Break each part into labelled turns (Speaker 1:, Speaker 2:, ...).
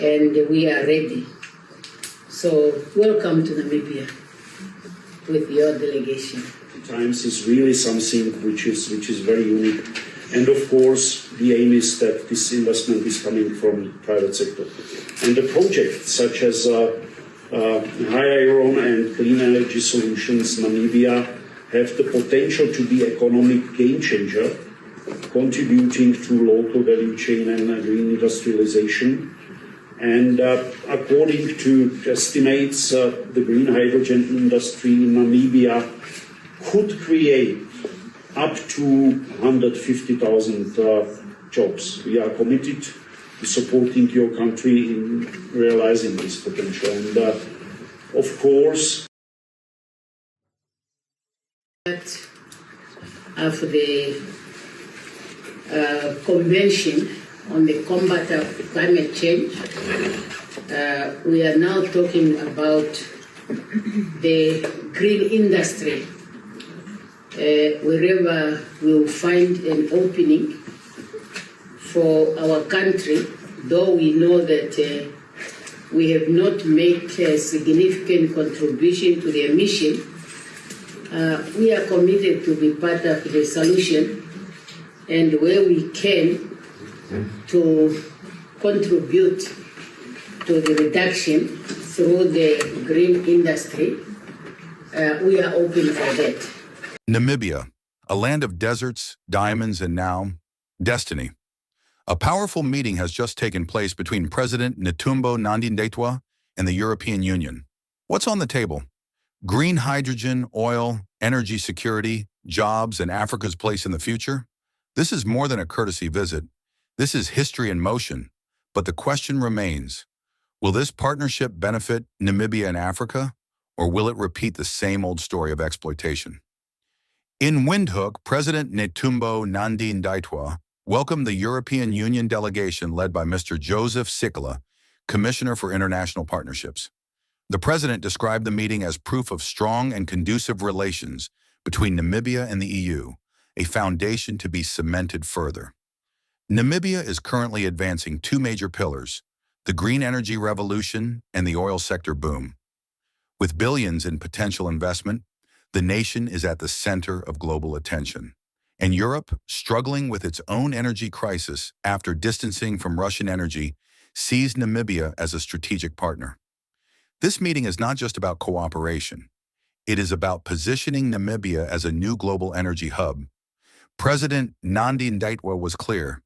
Speaker 1: and we are ready. So welcome to Namibia with your delegation.
Speaker 2: Times is really something which is very unique. And of course, the aim is that this investment is coming from the private sector. And the projects such as high iron and clean energy solutions, Namibia, have the potential to be economic game changer, contributing to local value chain and green industrialization. And according to estimates, the green hydrogen industry in Namibia could create up to 150,000 jobs. We are committed to supporting your country in realizing this potential. And of course,
Speaker 1: of the Convention on the Combat of Climate Change, we are now talking about the green industry. Wherever we will find an opening for our country, though we know that we have not made a significant contribution to the emission, we are committed to be part of the solution, and where we can to contribute to the reduction through the green industry, we are open for that.
Speaker 3: Namibia, a land of deserts, diamonds, and now, destiny. A powerful meeting has just taken place between President Netumbo Nandi-Ndaitwah and the European Union. What's on the table? Green hydrogen, oil, energy security, jobs, and Africa's place in the future? This is more than a courtesy visit. This is history in motion. But the question remains, will this partnership benefit Namibia and Africa, or will it repeat the same old story of exploitation? In Windhoek, President Netumbo Nandi-Ndaitwah welcomed the European Union delegation led by Mr. Joseph Sikela, Commissioner for International Partnerships. The president described the meeting as proof of strong and conducive relations between Namibia and the EU, a foundation to be cemented further. Namibia is currently advancing two major pillars, the green energy revolution and the oil sector boom. With billions in potential investment, the nation is at the center of global attention. And Europe, struggling with its own energy crisis after distancing from Russian energy, sees Namibia as a strategic partner. This meeting is not just about cooperation. It is about positioning Namibia as a new global energy hub. President Nandi-Ndaitwah was clear.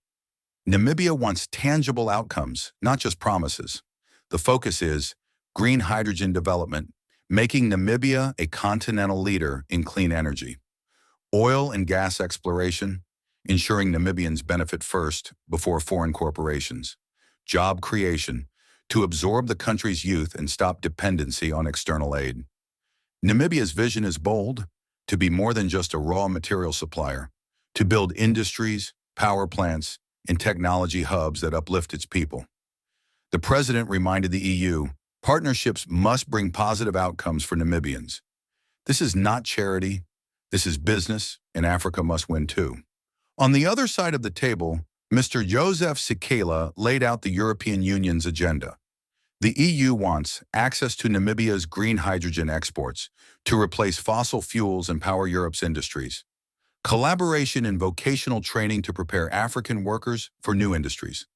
Speaker 3: Namibia wants tangible outcomes, not just promises. The focus is green hydrogen development, making Namibia a continental leader in clean energy. Oil and gas exploration, ensuring Namibians benefit first before foreign corporations. Job creation, to absorb the country's youth and stop dependency on external aid. Namibia's vision is bold, to be more than just a raw material supplier, to build industries, power plants, and technology hubs that uplift its people. The president reminded the EU, partnerships must bring positive outcomes for Namibians. This is not charity, this is business, and Africa must win too. On the other side of the table, Mr. Joseph Sikela laid out the European Union's agenda. The EU wants access to Namibia's green hydrogen exports to replace fossil fuels and power Europe's industries. Collaboration in vocational training to prepare African workers for new industries.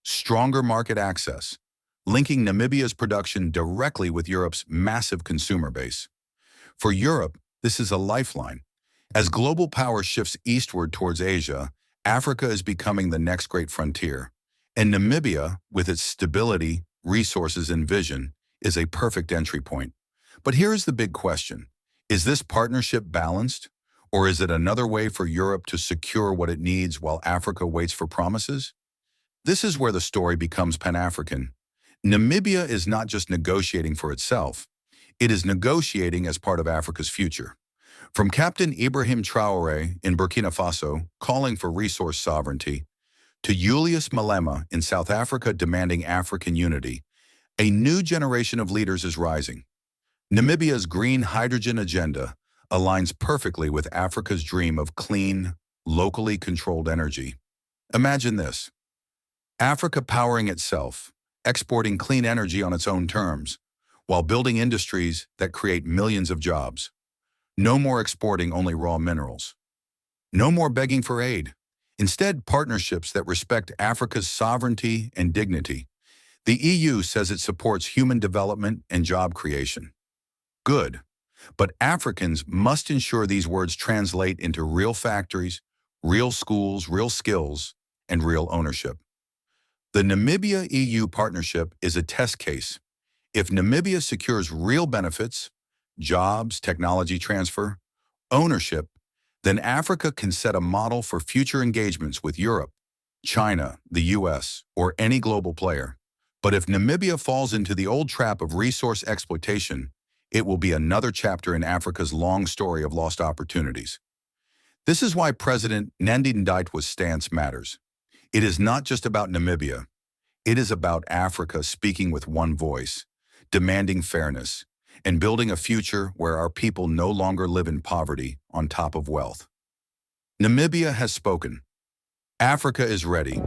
Speaker 3: Stronger market access, linking Namibia's production directly with Europe's massive consumer base. For Europe, this is a lifeline. As global power shifts eastward towards Asia, Africa is becoming the next great frontier. And Namibia, with its stability, resources, and vision, is a perfect entry point. But here is the big question. Is this partnership balanced? Or is it another way for Europe to secure what it needs while Africa waits for promises? This is where the story becomes Pan-African. Namibia is not just negotiating for itself. It is negotiating as part of Africa's future. From Captain Ibrahim Traoré in Burkina Faso calling for resource sovereignty, to Julius Malema in South Africa demanding African unity, a new generation of leaders is rising. Namibia's green hydrogen agenda aligns perfectly with Africa's dream of clean, locally controlled energy. Imagine this: Africa powering itself, exporting clean energy on its own terms, while building industries that create millions of jobs. No more exporting only raw minerals. No more begging for aid. Instead, partnerships that respect Africa's sovereignty and dignity. The EU says it supports human development and job creation. Good. But Africans must ensure these words translate into real factories, real schools, real skills, and real ownership. The Namibia-EU partnership is a test case. If Namibia secures real benefits, jobs, technology transfer, ownership, then Africa can set a model for future engagements with Europe, China, the US, or any global player. But if Namibia falls into the old trap of resource exploitation, it will be another chapter in Africa's long story of lost opportunities. This is why President Ndaitwah's stance matters. It is not just about Namibia. It is about Africa speaking with one voice, demanding fairness, and building a future where our people no longer live in poverty on top of wealth. Namibia has spoken. Africa is ready.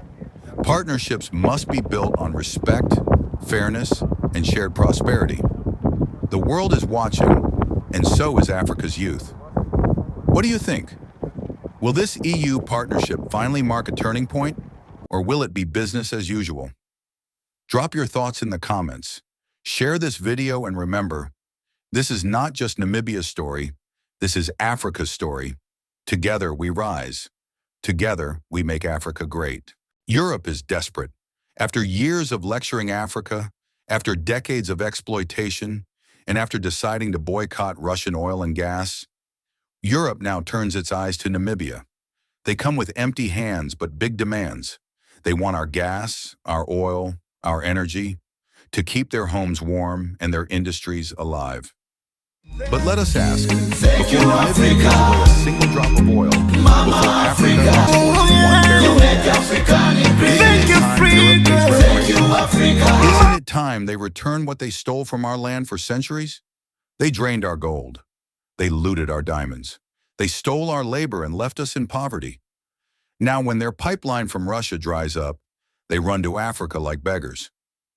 Speaker 3: Partnerships must be built on respect, fairness, and shared prosperity. The world is watching, and so is Africa's youth. What do you think? Will this EU partnership finally mark a turning point, or will it be business as usual? Drop your thoughts in the comments. Share this video and remember, this is not just Namibia's story, this is Africa's story. Together we rise. Together we make Africa great. Europe is desperate. After years of lecturing Africa, after decades of exploitation, and after deciding to boycott Russian oil and gas, Europe now turns its eyes to Namibia. They come with empty hands but big demands. They want our gas, our oil, our energy, to keep their homes warm and their industries alive. But let us ask, before Namibia gives away a single drop of oil, before Africa exports 1 barrel, isn't it time they return what they stole from our land for centuries? They drained our gold. They looted our diamonds. They stole our labor and left us in poverty. Now, when their pipeline from Russia dries up, they run to Africa like beggars.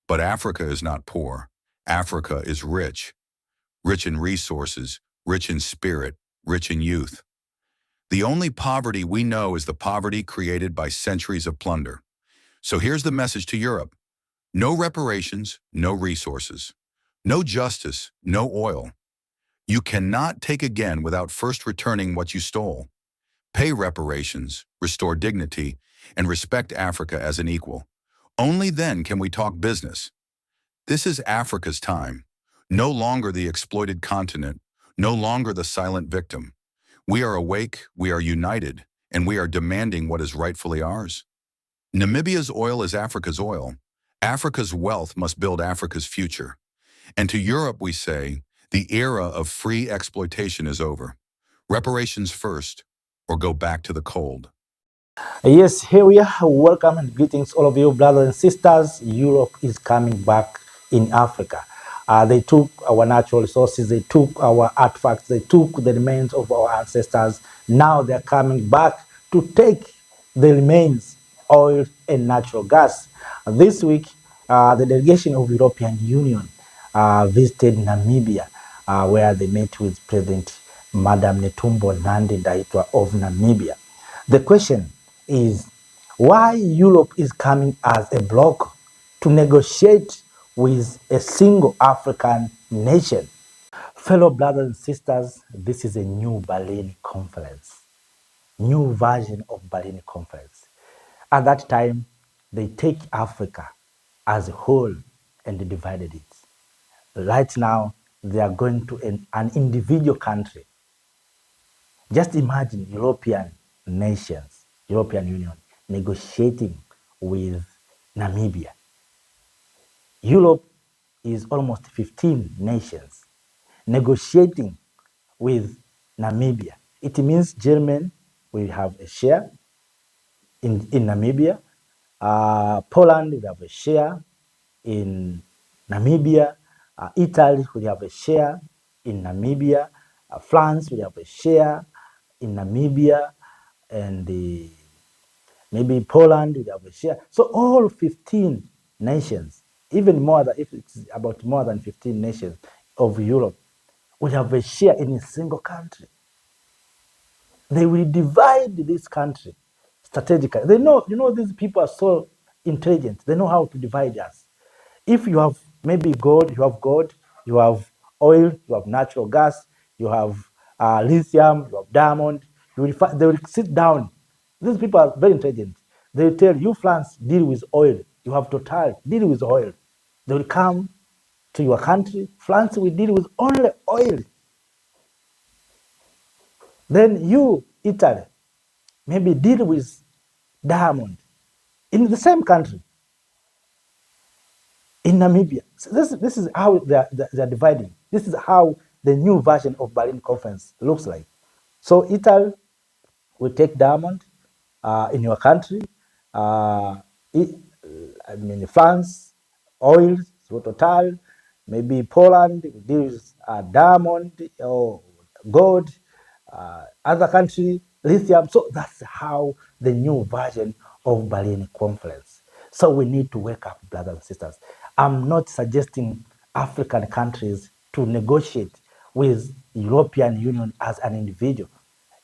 Speaker 3: But Africa is not poor. Africa is rich. Rich in resources, rich in spirit, rich in youth. The only poverty we know is the poverty created by centuries of plunder. So here's the message to Europe. No reparations, no resources. No justice, no oil. You cannot take again without first returning what you stole. Pay reparations, restore dignity, and respect Africa as an equal. Only then can we talk business. This is Africa's time. No longer the exploited continent, no longer the silent victim. We are awake, we are united, and we are demanding what is rightfully ours. Namibia's oil is Africa's oil. Africa's wealth must build Africa's future. And to Europe we say, the era of free exploitation is over. Reparations first, or go back to the cold.
Speaker 4: Yes, here we are. Welcome and greetings, all of you, brothers and sisters. Europe is coming back in Africa. They took our natural resources, they took our artifacts, they took the remains of our ancestors. Now they're coming back to take the remains, oil and natural gas. This week, the delegation of European Union visited Namibia, where they met with President Madam Netumbo Nandi-Ndaitwah of Namibia. The question is why Europe is coming as a bloc to negotiate with a single African nation. Fellow brothers and sisters, this is a new Berlin Conference, new version of Berlin Conference. At that time, they take Africa as a whole and they divided it. Right now, they are going to an individual country. Just imagine European nations, European Union, negotiating with Namibia. Europe is almost 15 nations negotiating with Namibia. It means Germany will have a share in Namibia. Poland will have a share in Namibia. Italy will have a share in Namibia. France will have a share in Namibia. And maybe Poland will have a share. So all 15 nations even more than, if it's about more than 15 nations of Europe, will have a share in a single country. They will divide this country strategically. They know, these people are so intelligent. They know how to divide us. If you have maybe gold, you have oil, you have natural gas, you have lithium, you have diamond, they will sit down. These people are very intelligent. They will tell you, France, deal with oil. You have Total, deal with oil. They will come to your country. France will deal with only oil. Then you, Italy, maybe deal with diamond in the same country, in Namibia. So this is how they're dividing. This is how the new version of Berlin Conference looks like. So Italy will take diamond in your country. France, oil through Total. Maybe Poland deals diamond or gold. Other country, lithium. So that's how the new version of Berlin Conference. So we need to wake up, brothers and sisters. I'm not suggesting African countries to negotiate with European Union as an individual.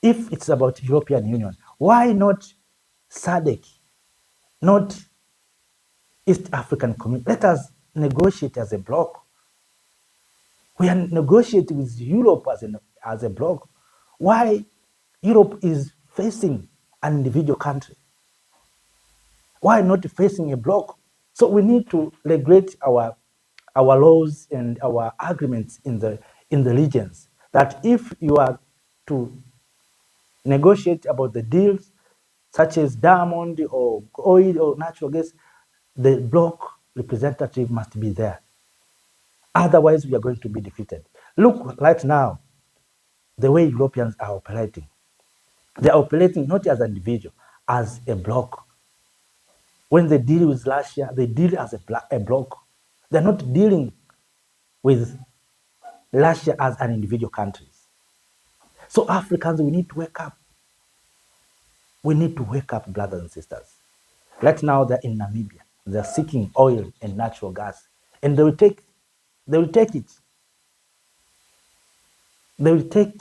Speaker 4: If it's about European Union, why not SADC, not East African Community? Let us negotiate as a bloc. We are negotiating with Europe as a bloc. Why Europe is facing an individual country? Why not facing a bloc? So we need to regulate our laws and our agreements in the regions. That if you are to negotiate about the deals, such as diamond or oil or natural gas, the bloc representative must be there. Otherwise, we are going to be defeated. Look right now, the way Europeans are operating. They are operating not as an individual, as a bloc. When they deal with Russia, they deal as a bloc. They're not dealing with Russia as an individual country. So Africans, we need to wake up. We need to wake up, brothers and sisters. Right now, they're in Namibia. They're seeking oil and natural gas. And they will take it. They will take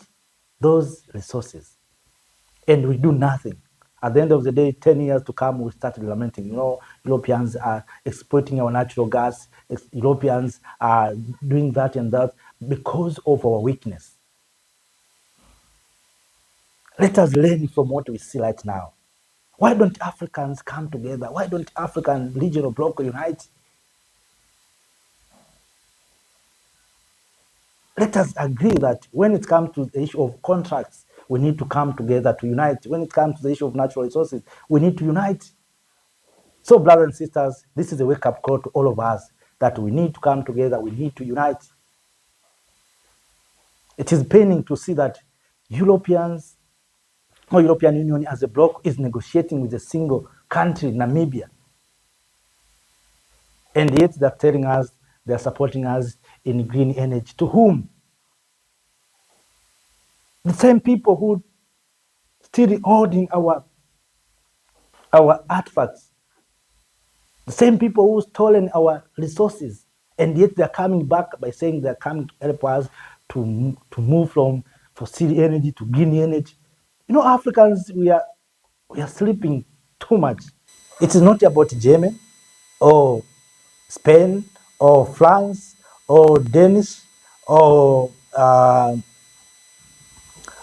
Speaker 4: those resources. And we do nothing. At the end of the day, 10 years to come, we start lamenting. Europeans are exploiting our natural gas. Europeans are doing that and that because of our weakness. Let us learn from what we see right now. Why don't Africans come together? Why don't African regional bloc unite? Let us agree that when it comes to the issue of contracts, we need to come together to unite. When it comes to the issue of natural resources, we need to unite. So, brothers and sisters, this is a wake-up call to all of us that we need to come together, we need to unite. It is paining to see that Europeans, or European Union as a bloc, is negotiating with a single country, Namibia. And yet they're telling us they're supporting us in green energy. To whom? The same people who still holding our artifacts. The same people who stolen our resources. And yet they're coming back by saying they're coming to help us to move from fossil energy to green energy. Africans, we are sleeping too much. It is not about Germany or Spain or France or Danish or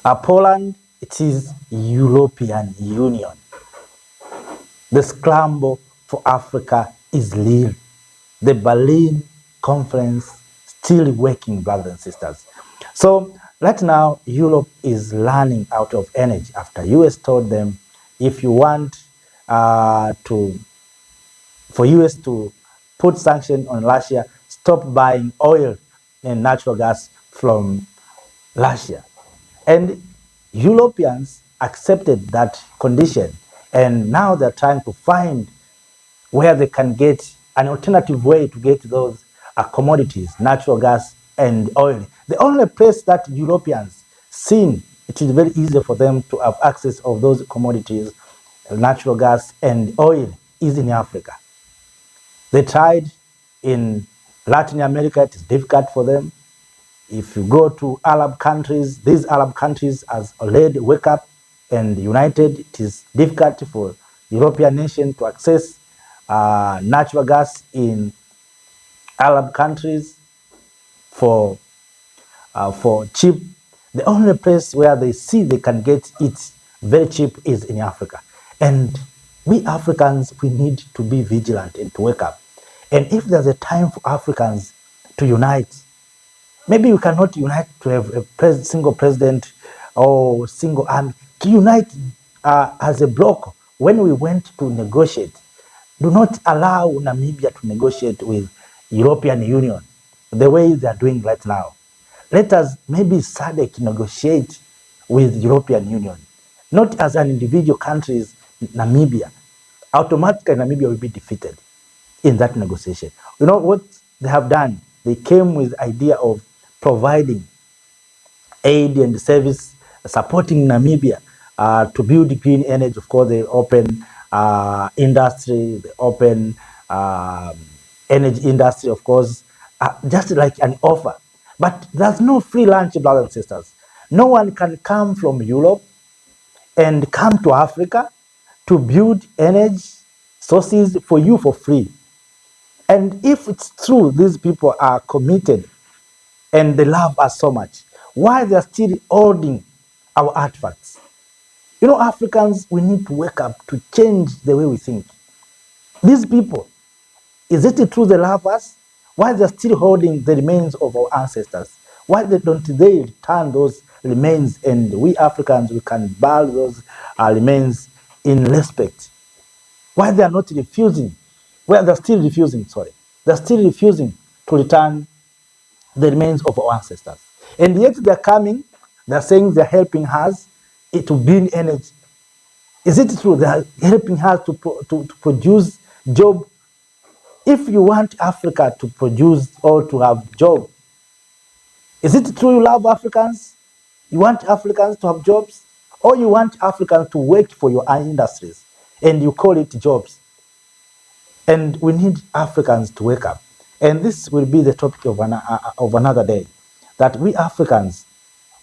Speaker 4: Poland. It is European Union. The scramble for Africa is real. The Berlin Conference still working, brothers and sisters. So right now, Europe is running out of energy after US told them, if you want for US to put sanctions on Russia, stop buying oil and natural gas from Russia. And Europeans accepted that condition, and now they're trying to find where they can get an alternative way to get those commodities, natural gas and oil. The only place that Europeans seen it is very easy for them to have access of those commodities, natural gas and oil, is in Africa. They tried In Latin America, it is difficult for them. If you go to Arab countries, these Arab countries has already wake up and united. It is difficult for European nations to access natural gas in Arab countries for cheap. The only place where they see they can get it very cheap is in Africa. And we Africans, we need to be vigilant and to wake up. And if there's a time for Africans to unite, maybe we cannot unite to have a single president or single army. To unite as a bloc, when we went to negotiate, do not allow Namibia to negotiate with European Union the way they are doing right now. Let us maybe SADC negotiate with European Union, not as an individual countries, Namibia. Automatically, Namibia will be defeated in that negotiation. You know what they have done? They came with the idea of providing aid and service, supporting Namibia to build green energy. Of course, they open industry, they open energy industry, of course, just like an offer. But there's no free lunch, brothers and sisters. No one can come from Europe and come to Africa to build energy sources for you for free. And if it's true, these people are committed and they love us so much, why they are still holding our artifacts? You know, Africans, we need to wake up to change the way we think. These people, is it true they love us? Why they're still holding the remains of our ancestors? Why don't they return those remains, and we Africans, we can bury those remains in respect? Why they are not refusing? Well, they're still refusing, sorry. They're still refusing to return the remains of our ancestors. And yet they're coming, they're saying they're helping us to build energy. Is it true they're helping us to produce job? If you want Africa to produce or to have job, is it true you love Africans? You want Africans to have jobs? Or you want Africans to work for your own industries and you call it jobs? And we need Africans to wake up. And this will be the topic of another day, that we Africans,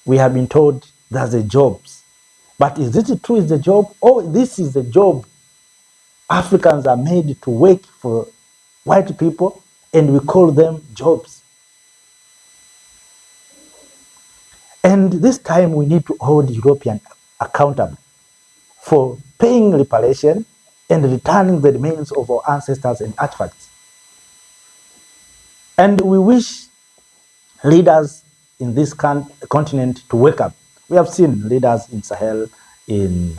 Speaker 4: we have been told there's a jobs. But is it true is the job? Or this is the job Africans are made to work for white people and we call them jobs? And this time we need to hold European accountable for paying reparation and returning the remains of our ancestors and artifacts. And we wish leaders in this continent to wake up. We have seen leaders in Sahel, in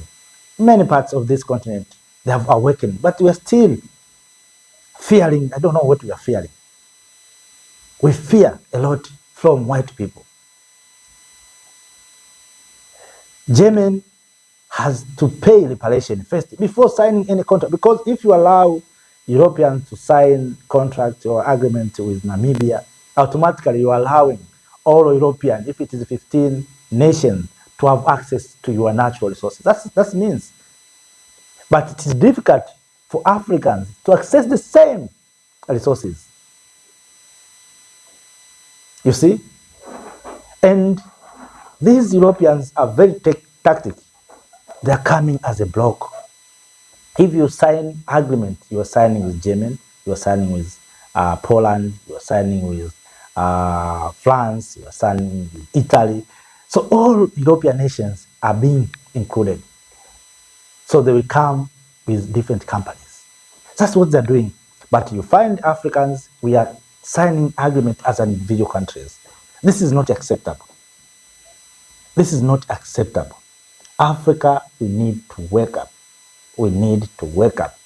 Speaker 4: many parts of this continent, they have awakened, but we are still fearing. I don't know what we are fearing. We fear a lot from white people. Yemen has to pay reparation first before signing any contract, because if you allow Europeans to sign contract or agreement with Namibia, automatically you are allowing all European, if it is 15 nations, to have access to your natural resources. That means. But it is difficult for Africans to access the same resources. You see? And these Europeans are very tactical. They are coming as a bloc. If you sign agreement, you are signing with Yemen, you are signing with Poland, you are signing with France, you are signing with Italy. So all European nations are being included. So they will come with different companies. That's what they're doing. But you find Africans, we are signing agreement as individual countries. This is not acceptable. This is not acceptable. Africa, we need to wake up. We need to wake up.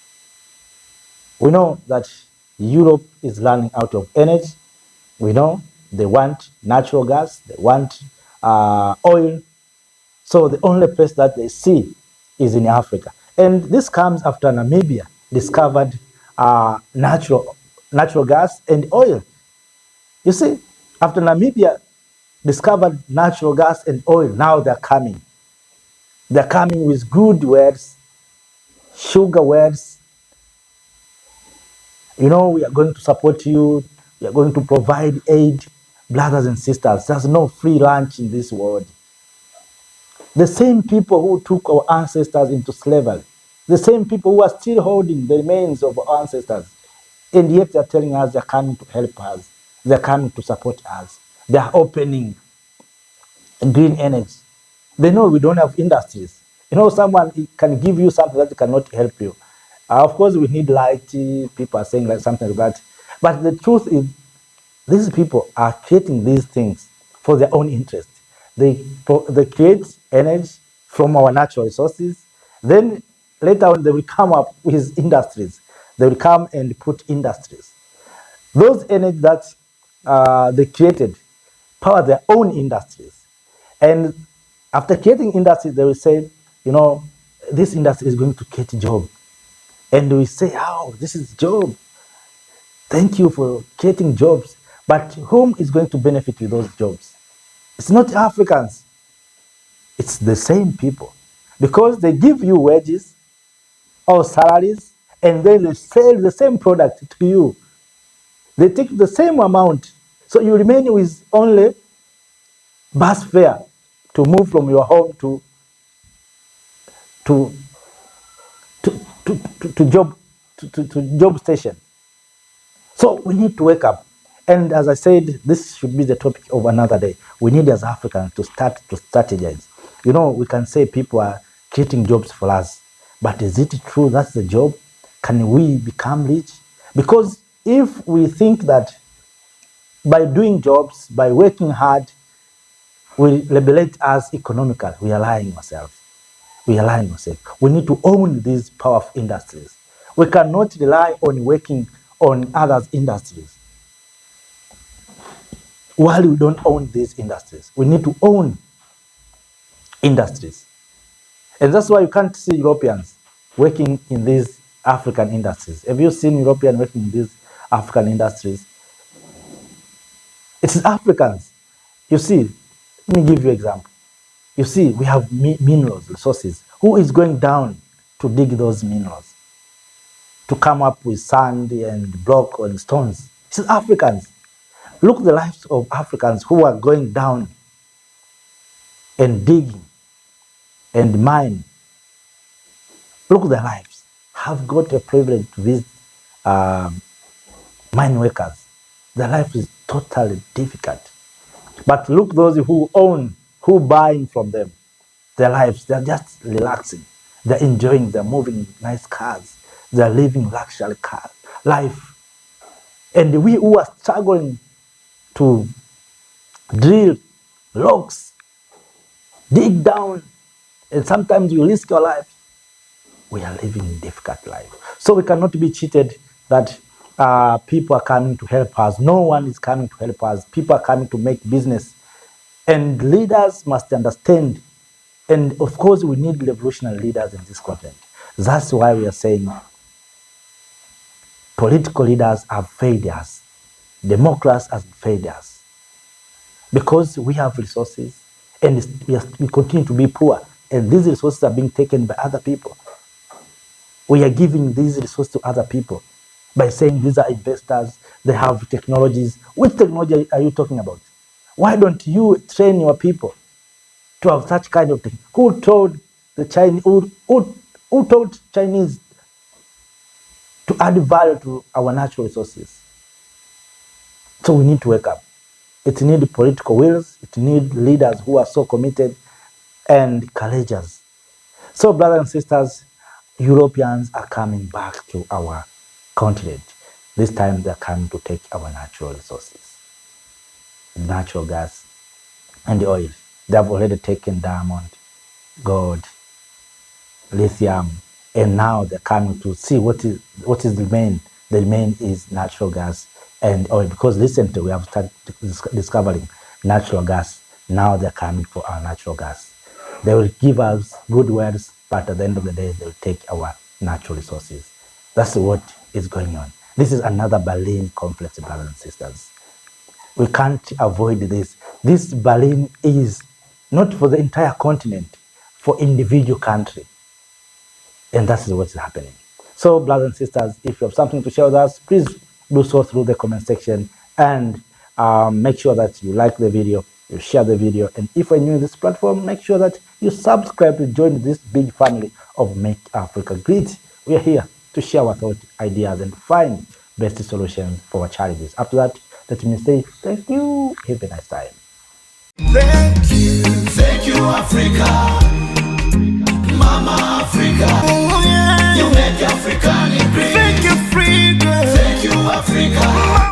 Speaker 4: We know that Europe is running out of energy. We know they want natural gas, they want oil. So the only place that they see is in Africa. And this comes after Namibia discovered natural gas and oil. You see, after Namibia discovered natural gas and oil, now they're coming. They're coming with good words, sugar words, You know, we are going to support you. We are going to provide aid. Brothers and sisters, there's no free lunch in this world. The same people who took our ancestors into slavery, the same people who are still holding the remains of our ancestors, and yet they're telling us they're coming to help us, they're coming to support us, they're opening green energy. They know we don't have industries. You know, someone can give you something that cannot help you. Of course, we need light. People are saying like something like that. But the truth is, these people are creating these things for their own interest. They create energy from our natural resources. Then later on, they will come up with industries. They will come and put industries. Those energy that they created power their own industries. And after creating industries, they will say, you know, this industry is going to create job. And we say, oh, this is job. Thank you for creating jobs. But whom is going to benefit with those jobs? It's not Africans. It's the same people. Because they give you wages or salaries, and then they sell the same product to you. They take the same amount. So you remain with only bus fare to move from your home to to job to job station. So we need to wake up. And as I said, this should be the topic of another day. We need as Africans to start to strategize. You know, we can say people are creating jobs for us, but is it true that's the job? Can we become rich? Because if we think that by doing jobs, by working hard, will liberate us economically, we are lying ourselves. We are lying ourselves. We need to own these powerful industries. We cannot rely on working on others' industries while we don't own these industries. We need to own industries. And that's why you can't see Europeans working in these African industries. Have you seen Europeans working in these African industries? It's Africans. You see, let me give you an example. You see, we have minerals, resources. Who is going down to dig those minerals? To come up with sand and block and stones? It's Africans. Look at the lives of Africans who are going down and digging and mine. Look at their lives. Have got a privilege to visit mine workers. Their life is totally difficult. But look those who own, who buying from them, their lives, they're just relaxing. They're enjoying, they're moving nice cars. They're living luxury car life. And we who are struggling to drill logs, dig down, and sometimes we risk our life, we are living a difficult life. So we cannot be cheated that people are coming to help us. No one is coming to help us. People are coming to make business. And leaders must understand. And of course, we need revolutionary leaders in this continent. That's why we are saying political leaders have failed us. Democrats have failed us. Because we have resources and we continue to be poor. And these resources are being taken by other people. We are giving these resources to other people by saying these are investors, they have technologies. Which technology are you talking about? Why don't you train your people to have such kind of thing? Who told the Chinese? Who told Chinese to add value to our natural resources? So we need to wake up. It needs political wills. It needs leaders who are so committed and courageous. So, brothers and sisters, Europeans are coming back to our continent. This time they're coming to take our natural resources, natural gas and the oil. They have already taken diamond, gold, lithium, and now they're coming to see what is the main. The main is natural gas and oil, because recently we have started discovering natural gas. Now they're coming for our natural gas. They will give us good words, but at the end of the day, they will take our natural resources. That's what is going on. This is another Berlin conflict, brothers and sisters. We can't avoid this. This Berlin is not for the entire continent, for individual country. And that's what is happening. So, brothers and sisters, if you have something to share with us, please do so through the comment section, and make sure that you like the video, you share the video, and if you're new to this platform, make sure that you subscribe to join this big family of Make Africa Great. We are here to share our thoughts, ideas, and find best solutions for our challenges. After that, let me say thank you. Have a nice time.
Speaker 5: Thank you, Africa, Mama Africa. Oh, yeah. You make Africa great. Thank you, Africa. Thank you, Africa.